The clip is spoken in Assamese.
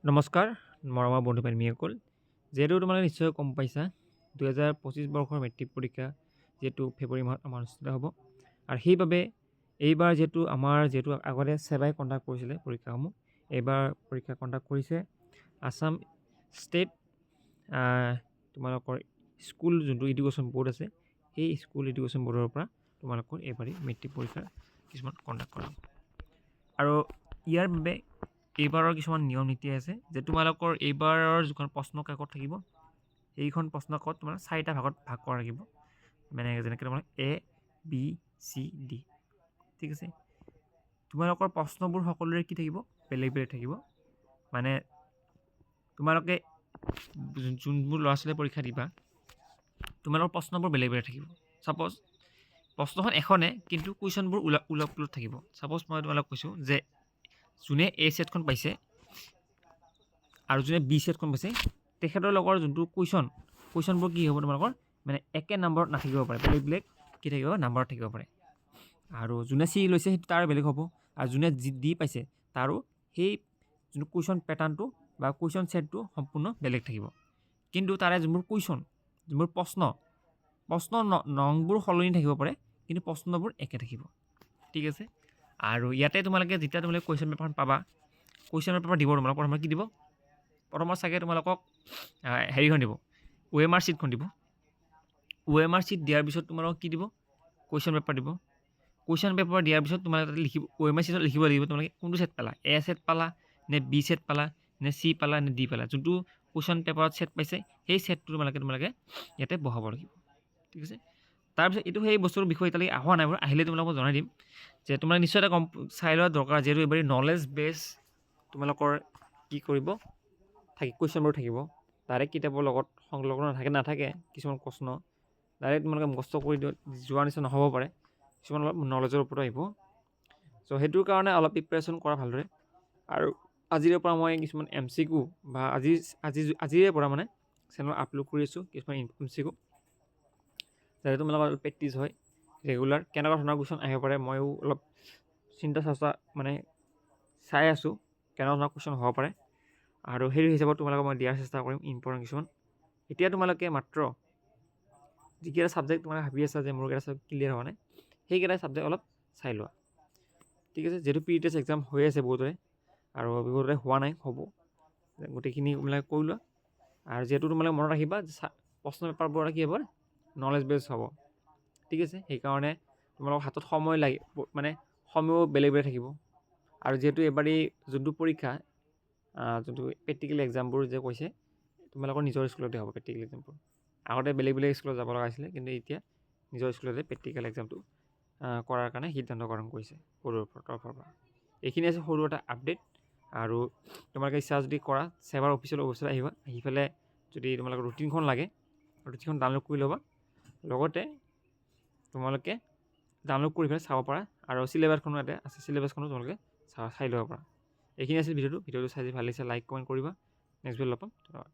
নমস্কাৰ মৰমৰ বন্ধু বান্ধৱীসকল যিহেতু তোমালোকে নিশ্চয় গম পাইছা 2025 বৰ্ষৰ মেট্ৰিক পৰীক্ষা যিহেতু ফেব্ৰুৱাৰী মাহত আমাৰ অনুষ্ঠিত হ'ব আৰু সেইবাবে এইবাৰ যিহেতু আগতে সেৱাই কণ্ডাক্ট কৰিছিলে পৰীক্ষাসমূহ এইবাৰ পৰীক্ষা কণ্ডাক্ট কৰিছে আসাম ষ্টেট তোমালোকৰ স্কুল যোনটো এডুকেশ্যন বোৰ্ড আছে সেই স্কুল এডুকেশ্যন বোৰ্ডৰ পৰা তোমালোকৰ এইবাৰ মেট্ৰিক পৰীক্ষা কিছুমান কণ্ডাক্ট কৰা আৰু ইয়াৰ বাবে এইবাৰৰ কিছুমান নিয়ম নীতি আছে যে তোমালোকৰ এইবাৰৰ যিখন প্ৰশ্ন কাকত থাকিব এইখন প্ৰশ্ন কাকত তোমাৰ 4টা ভাগত ভাগ কৰা থাকিব মানে যেনেকৈ তোমাৰ A B C D ঠিক আছে তোমালোকৰ প্ৰশ্নবোৰ সকলোৰে কি থাকিব বেলেগ বেলেগ থাকিব মানে তোমালোকে যোনবোৰ ল'ৰা ছোৱালীয়ে পৰীক্ষা দিবা তোমালোকৰ প্ৰশ্নবোৰ বেলেগ বেলেগ থাকিব সাপোজ প্ৰশ্নখন এখনে কিন্তু কুৱেশ্যনবোৰ উলট পুলট থাকিব সাপোজ মই তোমালোকক কৈছোঁ যে যোনে A সেটখন পাইছে আৰু যোনে B সেটখন পাইছে তেখেতৰ লগৰ যোনটো কুৱেশ্যনবোৰ কি হ'ব তোমালোকৰ মানে একে নম্বৰত নাথাকিব পাৰে বেলেগ বেলেগ কি থাকিব নম্বৰ থাকিব পাৰে আৰু যোনে C লৈছে সেইটো তাৰ বেলেগ হ'ব আৰু যোনে D পাইছে তাৰো সেই যোনটো কুৱেশ্যন পেটাৰ্ণটো বা কুৱেশ্যন সেটটো সম্পূৰ্ণ বেলেগ থাকিব কিন্তু তাৰে যোনবোৰ প্ৰশ্ন নংবোৰ সলনি থাকিব পাৰে কিন্তু প্ৰশ্নবোৰ একে থাকিব ঠিক আছে আৰু ইয়াতে তোমালোকে যেতিয়া কুৱেশ্যন পেপাৰখন পাবা কুৱেশ্যন পেপাৰ দিব তোমালোকক প্ৰথমে কি দিব প্ৰথমত চাগে তোমালোকক হেৰিখন দিব OMR ছিটখন দিব OMR ছিট দিয়াৰ পিছত তোমালোকক কি দিব কুৱেশ্যন পেপাৰ দিব কুৱেশ্যন পেপাৰ দিয়াৰ পিছত তোমালোকে তাতে লিখিব OMR ছিটত লিখিব লাগিব তোমালোকে কোনটো সেট পালা A সেট পালা নে B সেট পালা নে C পালা নে D পালা যোনটো কুৱেশ্যন পেপাৰত সেট পাইছে সেই সেটটো তোমালোকে ইয়াতে বহাব লাগিব ঠিক আছে তাৰপিছত এইটো সেই বস্তুৰ বিষয়ে এতিয়ালৈকে অহা নাই বাৰু আহিলে তোমালোকক জনাই দিম যে তোমালোকে নিশ্চয় এটা চাই লোৱা দৰকাৰ যিহেতু এইবাৰ নলেজ বেছ তোমালোকৰ কি কৰিব কুৱেশ্যনবোৰ থাকিব ডাইৰেক্ট কিতাপৰ লগত সংলগ্ন নাথাকে কিছুমান প্ৰশ্ন ডাইৰেক্ট তোমালোকে মুখস্থ কৰি যোৱাৰ নিচিনা নহ'ব পাৰে কিছুমান অলপ নলেজৰ ওপৰত আহিব চ' সেইটোৰ কাৰণে অলপ প্ৰিপেৰেশ্যন কৰা ভালদৰে আৰু আজিৰে পৰা মই কিছুমান MCQ বা আজিৰে পৰা মানে চেনেলত আপলোড কৰি আছোঁ কিছুমান MCQ যাতে তোমালোকৰ অলপ প্ৰেক্টিছ হয় ৰেগুলাৰ কেনেকুৱা ধৰণৰ কুৱেশ্যন আহিব পাৰে ময়ো অলপ চিন্তা চৰ্চা মানে চাই আছোঁ কেনেকুৱা ধৰণৰ কুৱেশ্যন হ'ব পাৰে আৰু সেই হিচাপত তোমালোকক মই দিয়াৰ চেষ্টা কৰিম ইম্পৰ্টেণ্ট কিছুমান এতিয়া তোমালোকে মাত্ৰ যিকেইটা ছাবজেক্ট তোমালোকে ভাবি আছা যে মোৰ কেইটা ছাবজেক্ট ক্লিয়াৰ হোৱা নাই সেইকেইটা ছাবজেক্ট অলপ চাই লোৱা ঠিক আছে যিহেতু প্ৰি-টেষ্ট এক্সাম হৈ আছে বহুতৰে আৰু বহুতৰে হোৱা নাই হ'ব গোটেইখিনি তোমালোকে কৰি লোৱা আৰু যিহেতু তোমালোকে মনত ৰাখিবা প্ৰশ্ন পেপাৰবোৰ কি হ'ব নলেজ বেছ হ'ব ঠিক আছে সেইকাৰণে তোমালোকৰ হাতত সময় লাগে মানে সময়ো বেলেগ বেলেগ থাকিব আৰু যিহেতু এবাৰ যোনটো পৰীক্ষা যোনটো প্ৰেক্টিকেল এক্সামবোৰ যে কৈছে তোমালোকৰ নিজৰ স্কুলতে হ'ব প্ৰেক্টিকেল এক্সামবোৰ আগতে বেলেগ বেলেগ স্কুলত যাব লগা হৈছিলে কিন্তু এতিয়া নিজৰ স্কুলতে প্ৰেক্টিকেল এক্সামটো কৰাৰ কাৰণে সিদ্ধান্ত গ্ৰহণ কৰিছে সৰুৰ তৰফৰ পৰা এইখিনি আছে সৰু এটা আপডেট আৰু তোমালোকে ইচ্ছা যদি কৰা চেবাৰ অফিচিয়েল ৱেবছাইট আহিবা আহি পেলাই যদি তোমালোকৰ ৰুটিনখন লাগে ৰুটিনখন ডাউনলোড কৰি ল'বা লগতে তোমালোকে ডাউনলোড কৰি পেলাই চাব পাৰা আৰু চিলেবাছখনো ইয়াতে আছে চিলেবাছখনো তোমালোকে চাই ল'ব পাৰা এইখিনি আছিল ভিডিঅ'টো চাই ভাল লাগিছে লাইক কমেণ্ট কৰিবা নেক্সট ভিডিঅ'ত লগ পাম ধন্যবাদ